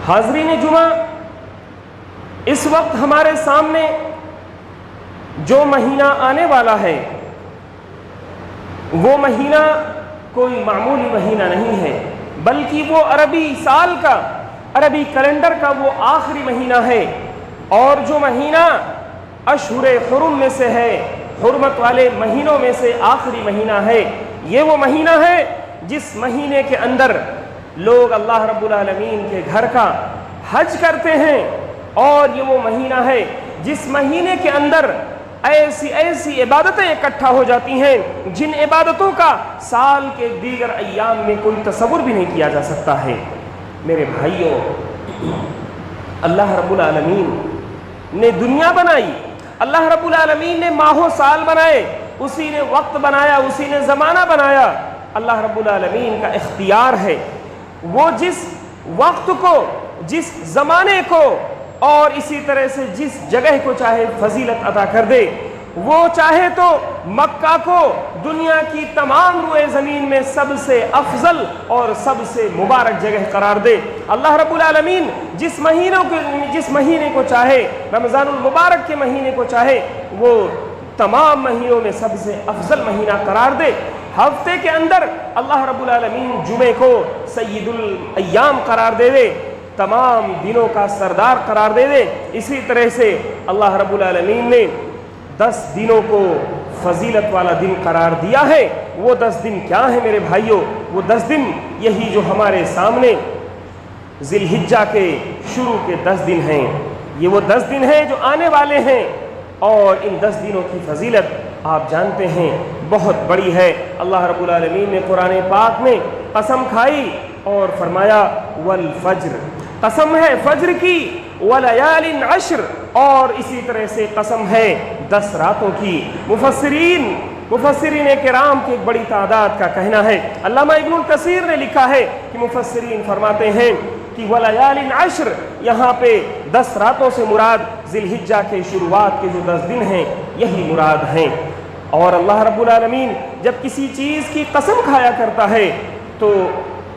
حاضرین جمعہ، اس وقت ہمارے سامنے جو مہینہ آنے والا ہے وہ مہینہ کوئی معمولی مہینہ نہیں ہے، بلکہ وہ عربی سال کا، عربی کیلنڈر کا وہ آخری مہینہ ہے، اور جو مہینہ اشہر حرم میں سے ہے، حرمت والے مہینوں میں سے آخری مہینہ ہے، یہ وہ مہینہ ہے جس مہینے کے اندر لوگ اللہ رب العالمین کے گھر کا حج کرتے ہیں، اور یہ وہ مہینہ ہے جس مہینے کے اندر ایسی ایسی عبادتیں اکٹھا ہو جاتی ہیں جن عبادتوں کا سال کے دیگر ایام میں کوئی تصور بھی نہیں کیا جا سکتا ہے۔ میرے بھائیوں، اللہ رب العالمین نے دنیا بنائی، اللہ رب العالمین نے ماہ و سال بنائے، اسی نے وقت بنایا، اسی نے زمانہ بنایا۔ اللہ رب العالمین کا اختیار ہے، وہ جس وقت کو، جس زمانے کو اور اسی طرح سے جس جگہ کو چاہے فضیلت عطا کر دے۔ وہ چاہے تو مکہ کو دنیا کی تمام روئے زمین میں سب سے افضل اور سب سے مبارک جگہ قرار دے۔ اللہ رب العالمین جس مہینے کو چاہے، رمضان المبارک کے مہینے کو چاہے، وہ تمام مہینوں میں سب سے افضل مہینہ قرار دے۔ ہفتے کے اندر اللہ رب العالمین جمعے کو سید الایام قرار دے دے، تمام دنوں کا سردار قرار دے دے۔ اسی طرح سے اللہ رب العالمین نے 10 دنوں کو فضیلت والا دن قرار دیا ہے۔ وہ 10 دن کیا ہیں میرے بھائیوں؟ وہ 10 دن یہی جو ہمارے سامنے ذی الحجہ کے شروع کے 10 دن ہیں، یہ وہ 10 دن ہیں جو آنے والے ہیں، اور ان 10 دنوں کی فضیلت آپ جانتے ہیں بہت بڑی ہے۔ اللہ رب العالمین نے قرآن پاک میں قسم کھائی اور فرمایا والفجر، قسم ہے فجر کی، ولیال عشر، اور اسی طرح سے قسم ہے 10 راتوں کی۔ مفسرین کرام کی ایک بڑی تعداد کا کہنا ہے، علامہ ابن کثیر نے لکھا ہے کہ مفسرین فرماتے ہیں کہ ولیال عشر، یہاں پہ 10 راتوں سے مراد ذی الحجہ کے شروعات کے جو 10 دن ہیں یہی مراد ہیں۔ اور اللہ رب العالمین جب کسی چیز کی قسم کھایا کرتا ہے تو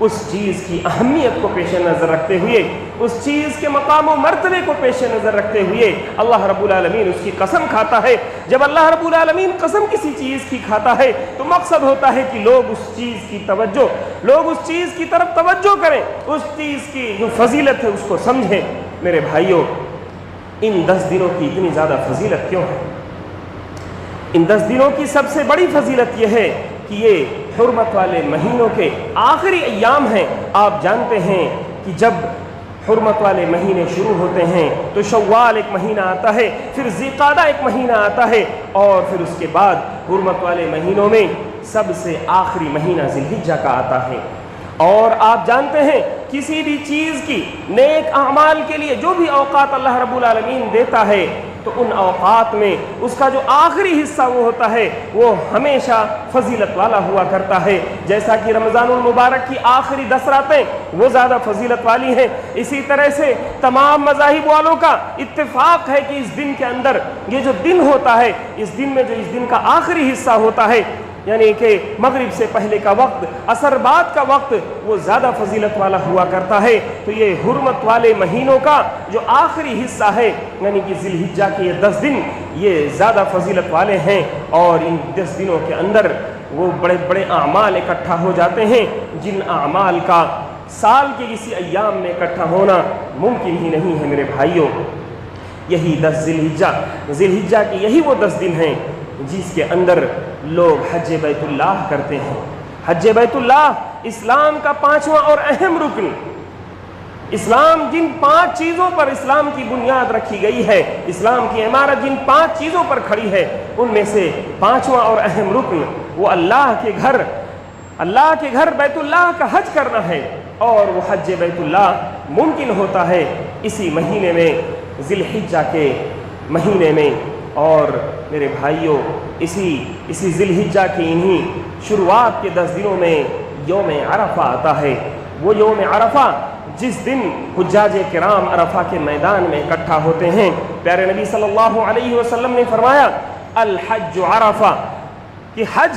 اس چیز کی اہمیت کو پیش نظر رکھتے ہوئے، اس چیز کے مقام و مرتبے کو پیش نظر رکھتے ہوئے اللہ رب العالمین اس کی قسم کھاتا ہے۔ جب اللہ رب العالمین قسم کسی چیز کی کھاتا ہے تو مقصد ہوتا ہے کہ لوگ اس چیز کی توجہ، لوگ اس چیز کی طرف توجہ کریں، اس چیز کی جو فضیلت ہے اس کو سمجھیں۔ میرے بھائیوں، ان 10 دنوں کی اتنی زیادہ فضیلت کیوں ہے؟ ان 10 دنوں کی سب سے بڑی فضیلت یہ ہے کہ یہ حرمت والے مہینوں کے آخری ایام ہیں۔ آپ جانتے ہیں کہ جب حرمت والے مہینے شروع ہوتے ہیں تو شوال ایک مہینہ آتا ہے، پھر ذی القعدہ ایک مہینہ آتا ہے، اور پھر اس کے بعد حرمت والے مہینوں میں سب سے آخری مہینہ ذی الحجہ کا آتا ہے۔ اور آپ جانتے ہیں کسی بھی چیز کی نیک اعمال کے لیے جو بھی اوقات اللہ رب العالمین دیتا ہے تو ان اوقات میں اس کا جو آخری حصہ وہ ہوتا ہے وہ ہمیشہ فضیلت والا ہوا کرتا ہے۔ جیسا کہ رمضان المبارک کی آخری 10 راتیں وہ زیادہ فضیلت والی ہیں، اسی طرح سے تمام مذاہب والوں کا اتفاق ہے کہ اس دن کے اندر یہ جو دن ہوتا ہے، اس دن میں جو اس دن کا آخری حصہ ہوتا ہے، یعنی کہ مغرب سے پہلے کا وقت، عصر بعد کا وقت، وہ زیادہ فضیلت والا ہوا کرتا ہے۔ تو یہ حرمت والے مہینوں کا جو آخری حصہ ہے یعنی کہ ذی الحجہ کے یہ 10 دن یہ زیادہ فضیلت والے ہیں، اور ان 10 دنوں کے اندر وہ بڑے بڑے اعمال اکٹھا ہو جاتے ہیں جن اعمال کا سال کے کسی ایام میں اکٹھا ہونا ممکن ہی نہیں ہے۔ میرے بھائیوں، یہی 10 ذی الحجہ کے یہی وہ 10 دن ہیں جس کے اندر لوگ حج بیت اللہ کرتے ہیں۔ حج بیت اللہ اسلام کا 5واں اور اہم رکن، اسلام جن 5 چیزوں پر اسلام کی بنیاد رکھی گئی ہے، اسلام کی عمارت جن 5 چیزوں پر کھڑی ہے، ان میں سے 5واں اور اہم رکن وہ اللہ کے گھر بیت اللہ کا حج کرنا ہے، اور وہ حج بیت اللہ ممکن ہوتا ہے اسی مہینے میں، ذی الحجہ کے مہینے میں۔ اور میرے بھائیوں، اسی ذی الحجہ کی انہی شروعات کے 10 دنوں میں یوم عرفہ آتا ہے۔ وہ یوم عرفہ جس دن حجاج کرام عرفہ کے میدان میں اکٹھا ہوتے ہیں، پیارے نبی صلی اللہ علیہ وسلم نے فرمایا الحج عرفہ، کہ حج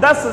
10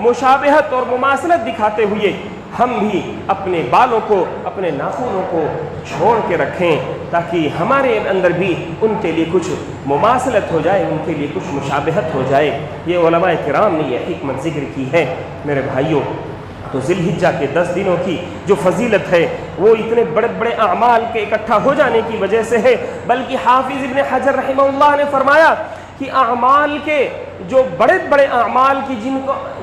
مشابہت اور مماثلت دکھاتے ہوئے ہم بھی اپنے بالوں کو اپنے ناخنوں کو چھوڑ کے رکھیں تاکہ ہمارے اندر بھی ان کے لیے کچھ مماثلت ہو جائے، ان کے لیے کچھ مشابہت ہو جائے۔ یہ علماء کرام نے یہ حکمت ذکر کی ہے میرے بھائیوں۔ تو ذی الحجہ کے 10 دنوں کی جو فضیلت ہے وہ اتنے بڑے بڑے اعمال کے اکٹھا ہو جانے کی وجہ سے ہے، بلکہ حافظ ابن حجر رحمہ اللہ نے فرمایا کہ اعمال کے جو بڑے بڑے اعمال کی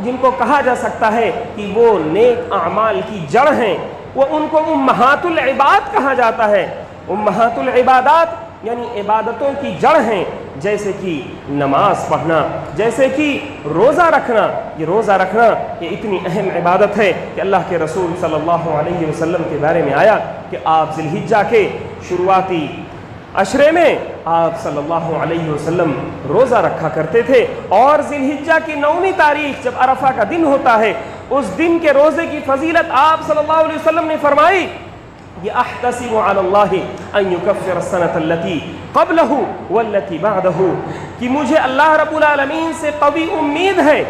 جن کو کہا جا سکتا ہے کہ وہ نیک اعمال کی جڑ ہیں، وہ ان کو امہات العباد کہا جاتا ہے۔ امہات العبادات یعنی عبادتوں کی جڑ ہیں، جیسے کہ نماز پڑھنا، جیسے کہ روزہ رکھنا۔ یہ روزہ رکھنا یہ اتنی اہم عبادت ہے کہ اللہ کے رسول صلی اللہ علیہ وسلم کے بارے میں آیا کہ آپ ذی الحجہ کے شروعاتی عشرے میں آپ صلی اللہ علیہ وسلم روزہ رکھا کرتے تھے، اور ذی الحجہ کی 9ویں تاریخ جب عرفہ کا دن ہوتا ہے، اس دن کے روزے کی فضیلت آپ صلی اللہ علیہ وسلم نے فرمائی یہ احتسب علی اللہ ان یکفر السنۃ التي قبلہ والتي بعدہ، کہ مجھے اللہ رب العالمین سے قوی امید ہے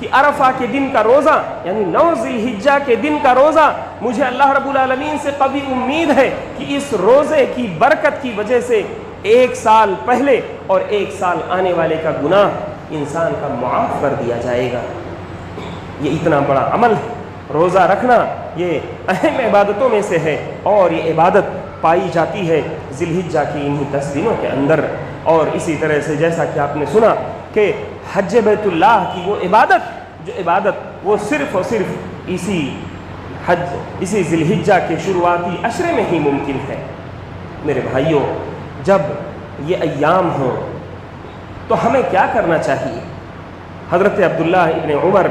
کہ عرفہ کے دن کا روزہ یعنی 9 ذی الحجہ کے دن کا روزہ، مجھے اللہ رب العالمین سے قوی امید ہے کہ اس روزے کی برکت کی وجہ سے 1 سال پہلے اور 1 سال آنے والے کا گناہ انسان کا معاف کر دیا جائے گا۔ یہ اتنا بڑا عمل ہے، روزہ رکھنا یہ اہم عبادتوں میں سے ہے، اور یہ عبادت پائی جاتی ہے ذی الحجہ کی انہی 10 دنوں کے اندر۔ اور اسی طرح سے جیسا کہ آپ نے سنا کہ حج بیت اللہ کی وہ عبادت وہ صرف اور صرف اسی ذی الحجہ کے شروعاتی عشرے میں ہی ممکن ہے۔ میرے بھائیوں، جب یہ ایام ہوں تو ہمیں کیا کرنا چاہیے؟ حضرت عبداللہ ابن عمر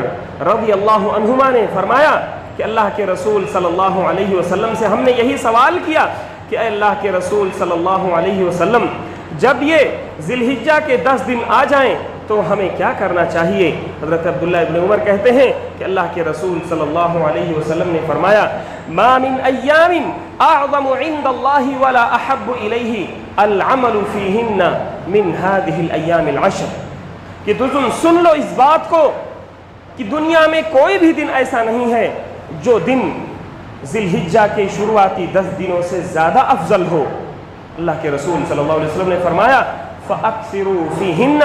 رضی اللہ عنہما نے فرمایا کہ اللہ کے رسول صلی اللہ علیہ وسلم سے ہم نے یہی سوال کیا کہ اے اللہ کے رسول صلی اللہ علیہ وسلم، جب یہ ذی الحجہ کے 10 دن آ جائیں تو ہمیں کیا کرنا چاہیے؟ حضرت عبداللہ ابن عمر کہتے ہیں کہ اللہ کے رسول صلی اللہ علیہ وسلم نے فرمایا ما من ایام اعظم عند اللہ ولا احب الیہ العمل فیہن من هذه الایام العشر، کہ تم سن لو اس بات کو کہ دنیا میں کوئی بھی دن ایسا نہیں ہے جو دن ذی الحجہ کے شروعاتی 10 دنوں سے زیادہ افضل ہو۔ اللہ کے رسول صلی اللہ علیہ وسلم نے فرمایا فَأَكْثِرُوا فِيهِنَّ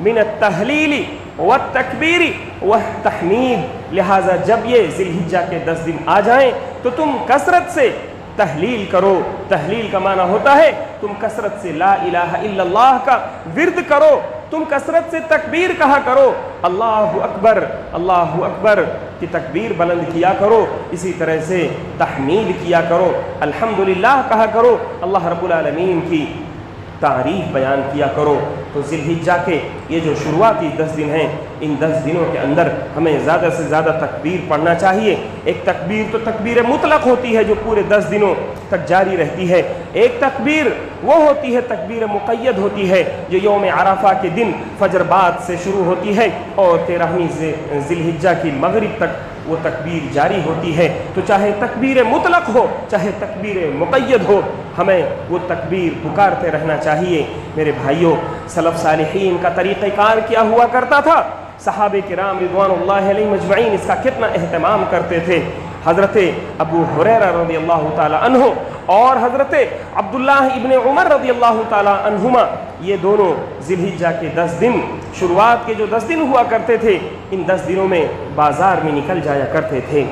مِنَ التَّهْلِيلِ وَالتَّكْبِيرِ وَالتَّحْمِيدِ، لہٰذا جب یہ ذی الحجہ کے 10 دن آ جائیں تو تم کثرت سے تحلیل کرو۔ تحلیل کا معنی ہوتا ہے تم کثرت سے لا الہ الا اللہ کا ورد کرو، تم کثرت سے تکبیر کہا کرو، اللہ اکبر کی تکبیر بلند کیا کرو، اسی طرح سے تحمید کیا کرو، الحمدللہ کہا کرو، اللہ رب العالمین کی تعریف بیان کیا کرو۔ تو ذی الحجہ کے یہ جو شروعاتی 10 دن ہیں، ان 10 دنوں کے اندر ہمیں زیادہ سے زیادہ تکبیر پڑھنا چاہیے۔ ایک تکبیر تو تکبیر مطلق ہوتی ہے جو پورے 10 دنوں تک جاری رہتی ہے، ایک تکبیر وہ ہوتی ہے تکبیر مقید ہوتی ہے جو یوم عرفہ کے دن فجر بعد سے شروع ہوتی ہے اور 13ویں ذی الحجہ کی مغرب تک وہ تکبیر جاری ہوتی ہے۔ تو چاہے تکبیر مطلق ہو چاہے تکبیر مقید ہو، ہمیں وہ تکبیر پکارتے رہنا چاہیے۔ میرے بھائیوں، سلف صالحین کا طریقہ کار کیا ہوا کرتا تھا، صحابہ کرام رضوان اللہ علیہ مجمعین اس کا کتنا اہتمام کرتے تھے۔ حضرت ابو ہریرہ رضی اللہ تعالی عنہ اور حضرت عبداللہ ابن عمر رضی اللہ تعالی عنہما، یہ دونوں ذی الحجہ کے 10 دن شروعات کے جو 10 دن ہوا کرتے تھے، ان 10 دنوں میں بازار میں نکل جایا کرتے تھے،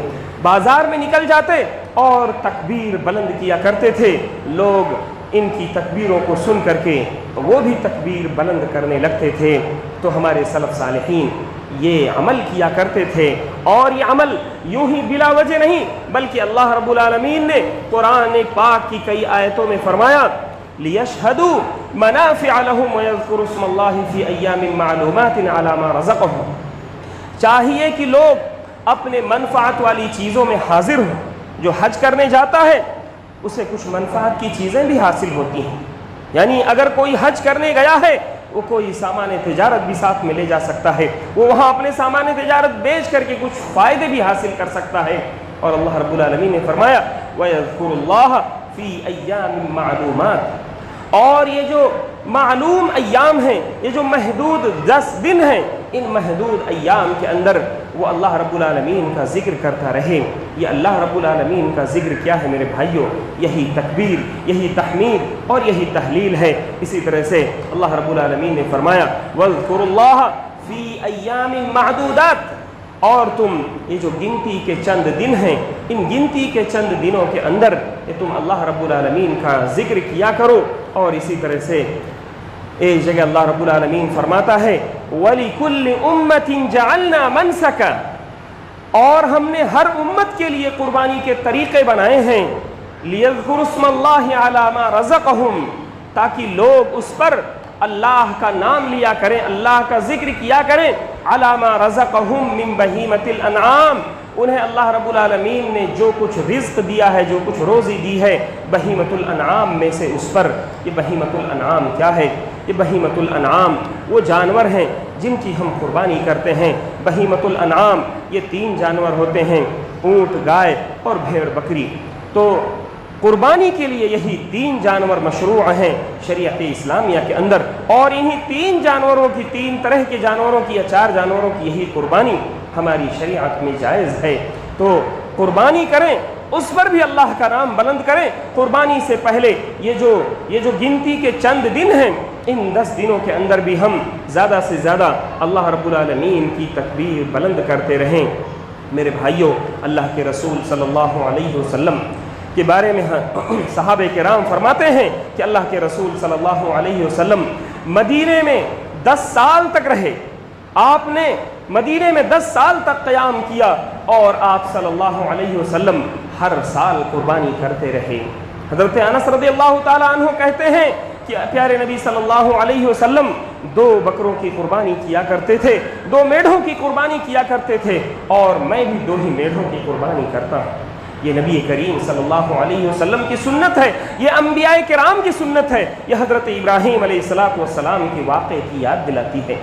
بازار میں نکل جاتے اور تکبیر بلند کیا کرتے تھے۔ لوگ ان کی تکبیروں کو سن کر کے وہ بھی تکبیر بلند کرنے لگتے تھے۔ تو ہمارے سلف صالحین یہ عمل کیا کرتے تھے، اور یہ عمل یوں ہی بلا وجہ نہیں بلکہ اللہ رب العالمین نے قرآن پاک کی کئی آیتوں میں فرمایا لِيَشْهَدُوا مَنَافِعَ لَهُمْ وَيَذْكُرُوا اسْمَ اللَّهِ فِي أَيَّامٍ مَّعْلُومَاتٍ عَلَىٰ مَا رَزَقَهُمْ، چاہیے کہ لوگ اپنے منفعت والی چیزوں میں حاضر ہوں۔ جو حج کرنے جاتا ہے اسے کچھ منفعت کی چیزیں بھی حاصل ہوتی ہیں، یعنی اگر کوئی حج کرنے گیا ہے وہ کوئی سامان تجارت بھی ساتھ میں لے جا سکتا ہے، وہ وہاں اپنے سامان تجارت بیچ کر کے کچھ فائدے بھی حاصل کر سکتا ہے۔ اور اللہ رب العالمین نے فرمایا وَيَذْكُرُ اللَّهَ فِي أَيَّامٍ مَّعْلُومَاتٍ، اور یہ جو معلوم ایام ہیں، یہ جو محدود 10 دن ہیں، ان محدود ایام کے اندر وہ اللہ رب العالمین کا ذکر کرتا رہے۔ یہ اللہ رب العالمین کا ذکر کیا ہے میرے بھائیوں؟ یہی تکبیر، یہی تحمید اور یہی تحلیل ہے۔ اسی طرح سے اللہ رب العالمین نے فرمایا وَاذْكُرُوا اللَّهَ فِي أَيَّامٍ مَعْدُودَاتٍ، اور تم یہ جو گنتی کے چند دن ہیں، ان گنتی کے چند دنوں کے اندر یہ تم اللہ رب العالمین کا ذکر کیا کرو۔ اور اسی طرح سے ایک جگہ اللہ رب العالمین فرماتا ہے وَلِكُلِّ أُمَّةٍ جَعَلْنَا مَنْسَكًا، اور ہم نے ہر امت کے لیے قربانی کے طریقے بنائے ہیں لِيَذْكُرُوا اسْمَ اللَّهِ عَلَى مَا رَزَقَهُمْ، تاکہ لوگ اس پر اللہ کا نام لیا کریں، اللہ کا ذکر کیا کریں، عَلَى مَا رَزَقَهُمْ مِنْ بَهِيمَةِ الْأَنْعَامِ، انہیں اللہ رب العالمین نے جو کچھ رزق دیا ہے، جو کچھ روزی دی ہے بہیمۃ الانعام میں سے اس پر۔ یہ بہیمۃ الانعام کیا ہے؟ یہ بہیمۃ الانعام وہ جانور ہیں جن کی ہم قربانی کرتے ہیں۔ بہیمۃ الانعام یہ 3 جانور ہوتے ہیں، اونٹ، گائے اور بھیڑ بکری۔ تو قربانی کے لیے یہی 3 جانور مشروع ہیں شریعت اسلامیہ کے اندر، اور انہی 3 جانوروں کی، 3 طرح کے جانوروں کی یا 4 جانوروں کی یہی قربانی ہماری شریعت میں جائز ہے۔ تو قربانی کریں، اس پر بھی اللہ کا نام بلند کریں۔ قربانی سے پہلے یہ جو گنتی کے چند دن ہیں، ان 10 دنوں کے اندر بھی ہم زیادہ سے زیادہ اللہ رب العالمین کی تکبیر بلند کرتے رہیں۔ میرے بھائیوں، اللہ کے رسول صلی اللہ علیہ وسلم کے بارے میں صحابہ کرام فرماتے ہیں کہ اللہ کے رسول صلی اللہ علیہ وسلم مدینے میں 10 سال تک رہے۔ آپ نے مدینے میں 10 سال تک قیام کیا، اور آپ صلی اللہ علیہ وسلم ہر سال قربانی کرتے رہے۔ حضرت انس رضی اللہ تعالیٰ عنہ کہتے ہیں کہ پیارے نبی صلی اللہ علیہ وسلم 2 بکروں کی قربانی کیا کرتے تھے، 2 میڑھوں کی قربانی کیا کرتے تھے، اور میں بھی 2 ہی میڑھوں کی قربانی کرتا ہوں۔ یہ نبی کریم صلی اللہ علیہ وسلم کی سنت ہے، یہ انبیاء کرام کی سنت ہے، یہ حضرت ابراہیم علیہ السلام کے واقعے کی یاد دلاتی ہے۔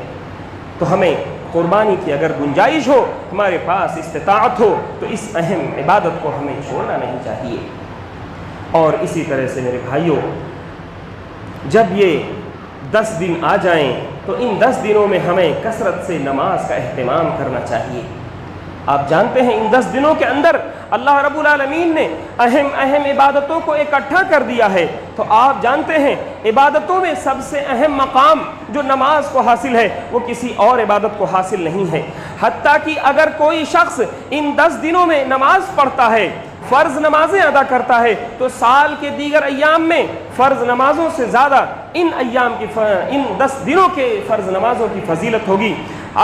تو ہمیں قربانی کی اگر گنجائش ہو، ہمارے پاس استطاعت ہو، تو اس اہم عبادت کو ہمیں چھوڑنا نہیں چاہیے۔ اور اسی طرح سے میرے بھائیوں، جب یہ 10 دن آ جائیں تو ان 10 دنوں میں ہمیں کثرت سے نماز کا اہتمام کرنا چاہیے۔ آپ جانتے ہیں ان 10 دنوں کے اندر اللہ رب العالمین نے اہم عبادتوں کو اکٹھا کر دیا ہے۔ تو آپ جانتے ہیں عبادتوں میں سب سے اہم مقام جو نماز کو حاصل ہے وہ کسی اور عبادت کو حاصل نہیں ہے۔ حتیٰ کہ اگر کوئی شخص ان 10 دنوں میں نماز پڑھتا ہے، فرض نمازیں ادا کرتا ہے، تو سال کے دیگر ایام میں فرض نمازوں سے زیادہ ان 10 دنوں کے فرض نمازوں کی فضیلت ہوگی۔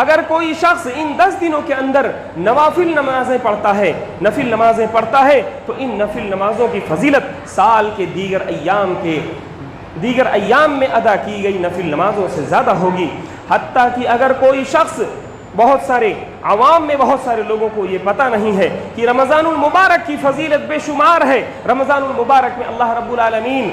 اگر کوئی شخص ان 10 دنوں کے اندر نوافل نمازیں پڑھتا ہے، نفل نمازیں پڑھتا ہے، تو ان نفل نمازوں کی فضیلت سال کے دیگر ایام میں ادا کی گئی نفل نمازوں سے زیادہ ہوگی۔ حتیٰ کہ اگر کوئی شخص، بہت سارے عوام میں بہت سارے لوگوں کو یہ پتہ نہیں ہے کہ رمضان المبارک کی فضیلت بے شمار ہے۔ رمضان المبارک میں اللہ رب العالمین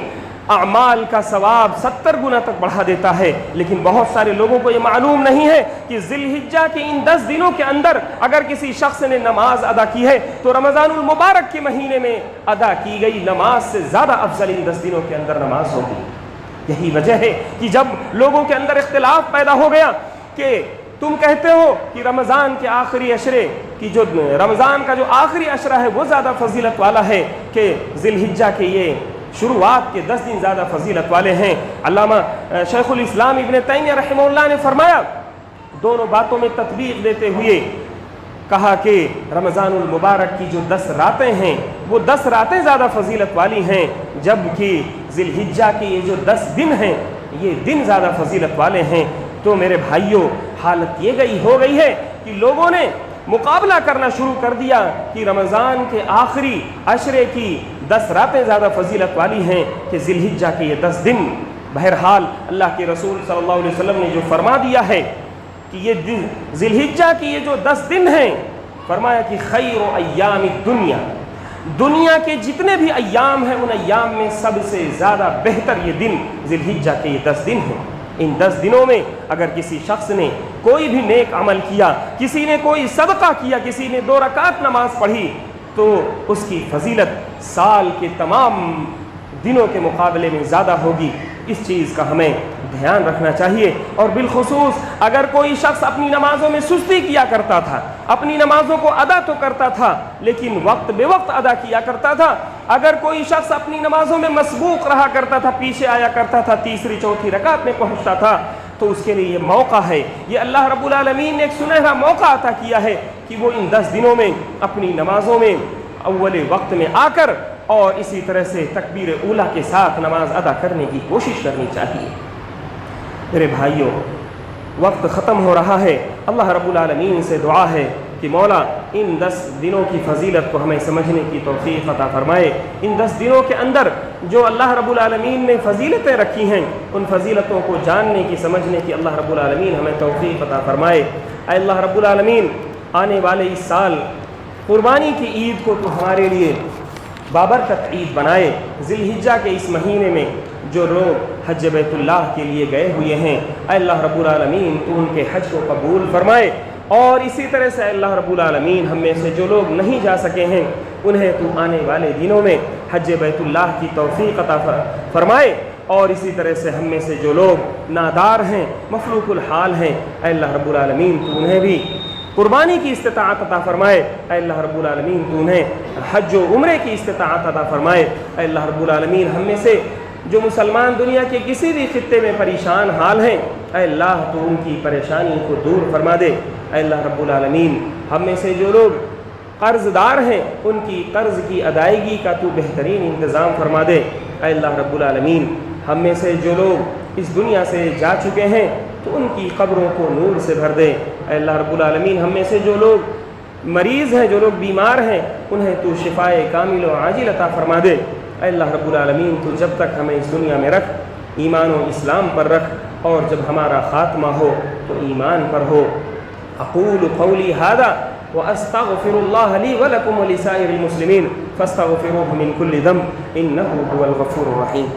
اعمال کا ثواب 70 گنا تک بڑھا دیتا ہے، لیکن بہت سارے لوگوں کو یہ معلوم نہیں ہے کہ ذی الحجہ کے ان 10 دنوں کے اندر اگر کسی شخص نے نماز ادا کی ہے تو رمضان المبارک کے مہینے میں ادا کی گئی نماز سے زیادہ افضل ان 10 دنوں کے اندر نماز ہوگی۔ یہی وجہ ہے کہ جب لوگوں کے اندر اختلاف پیدا ہو گیا کہ تم کہتے ہو کہ رمضان کے آخری عشرے کی رمضان کا جو آخری عشرہ ہے وہ زیادہ فضیلت والا ہے کہ ذی الحجہ کے یہ شروعات کے 10 دن زیادہ فضیلت والے ہیں۔ علامہ شیخ الاسلام ابن تیمیہ رحمہ اللہ نے فرمایا، دونوں باتوں میں تطبیق دیتے ہوئے کہا کہ رمضان المبارک کی جو 10 راتیں ہیں وہ 10 راتیں زیادہ فضیلت والی ہیں، جبکہ ذی الحجہ کے یہ جو 10 دن ہیں یہ دن زیادہ فضیلت والے ہیں۔ تو میرے بھائیوں، حالت یہ ہو گئی ہے کہ لوگوں نے مقابلہ کرنا شروع کر دیا کہ رمضان کے آخری عشرے کی 10 راتیں زیادہ فضیلت والی ہیں کہ ذی الحجہ کے یہ 10 دن۔ بہرحال اللہ کے رسول صلی اللہ علیہ وسلم نے جو فرما دیا ہے کہ یہ ذی الحجہ کی یہ جو 10 دن ہیں، فرمایا کہ خیر ایام الدنیا، دنیا کے جتنے بھی ایام ہیں ان ایام میں سب سے زیادہ بہتر یہ دن ذی الحجہ کے یہ 10 دن ہیں۔ ان 10 دنوں میں اگر کسی شخص نے کوئی بھی نیک عمل کیا، کسی نے کوئی صدقہ کیا، کسی نے 2 رکعت نماز پڑھی، تو اس کی فضیلت سال کے تمام دنوں کے مقابلے میں زیادہ ہوگی۔ اس چیز کا ہمیں دھیان رکھنا چاہیے۔ اور بالخصوص اگر کوئی شخص اپنی نمازوں میں سستی کیا کرتا تھا، اپنی نمازوں کو ادا تو کرتا تھا لیکن وقت بے وقت ادا کیا کرتا تھا، اگر کوئی شخص اپنی نمازوں میں مسبوق رہا کرتا تھا، پیچھے آیا کرتا تھا، تیسری چوتھی رکعت میں پہنچتا تھا، تو اس کے لیے یہ موقع ہے، یہ اللہ رب العالمین نے ایک سنہرا موقع عطا کیا ہے کہ وہ ان 10 دنوں میں اپنی نمازوں میں اول وقت میں آ کر اور اسی طرح سے تکبیر اولیٰ کے ساتھ نماز ادا کرنے کی کوشش کرنی چاہیے۔ میرے بھائیوں، وقت ختم ہو رہا ہے، اللہ رب العالمین سے دعا ہے کہ مولا ان 10 دنوں کی فضیلت کو ہمیں سمجھنے کی توفیق عطا فرمائے۔ ان 10 دنوں کے اندر جو اللہ رب العالمین نے فضیلتیں رکھی ہیں، ان فضیلتوں کو جاننے کی، سمجھنے کی اللہ رب العالمین ہمیں توفیق عطا فرمائے۔ اے اللہ رب العالمین، آنے والے اس سال قربانی کی عید کو تو ہمارے لیے بابرکت عید بنائے۔ ذی الحجہ کے اس مہینے میں جو لوگ حج بیت اللہ کے لیے گئے ہوئے ہیں، اے اللہ رب العالمین تو ان کے حج کو قبول فرمائے، اور اسی طرح سے اللہ رب العالمین ہم میں سے جو لوگ نہیں جا سکے ہیں انہیں تو آنے والے دنوں میں حج بیت اللہ کی توفیق عطا فرمائے، اور اسی طرح سے ہم میں سے جو لوگ نادار ہیں، مفلوق الحال ہیں، اے اللہ رب العالمین تو انہیں بھی قربانی کی استطاعت عطا فرمائے۔ اے اللہ رب العالمین تو انہیں حج و عمرے کی استطاعت عطا فرمائے۔ اے اللہ رب العالمین ہم میں سے جو مسلمان دنیا کے کسی بھی خطے میں پریشان حال ہیں، اے اللہ تو ان کی پریشانی کو دور فرما دے۔ اے اللہ رب العالمین ہم میں سے جو لوگ قرض دار ہیں ان کی قرض کی ادائیگی کا تو بہترین انتظام فرما دے۔ اے اللہ رب العالمین ہم میں سے جو لوگ اس دنیا سے جا چکے ہیں تو ان کی قبروں کو نور سے بھر دے۔ اے اللہ رب العالمین ہم میں سے جو لوگ مریض ہیں، جو لوگ بیمار ہیں، انہیں تو شفائے کامل و عاجل عطا فرما دے۔ اے اللہ رب العالمین تو جب تک ہمیں اس دنیا میں رکھ، ایمان و اسلام پر رکھ، اور جب ہمارا خاتمہ ہو تو ایمان پر ہو۔ اقول قولی ھذا واستغفر اللہ لی ولکم ولسائر المسلمین فاستغفروہ من کل ذنب انہ هو الغفور الرحیم۔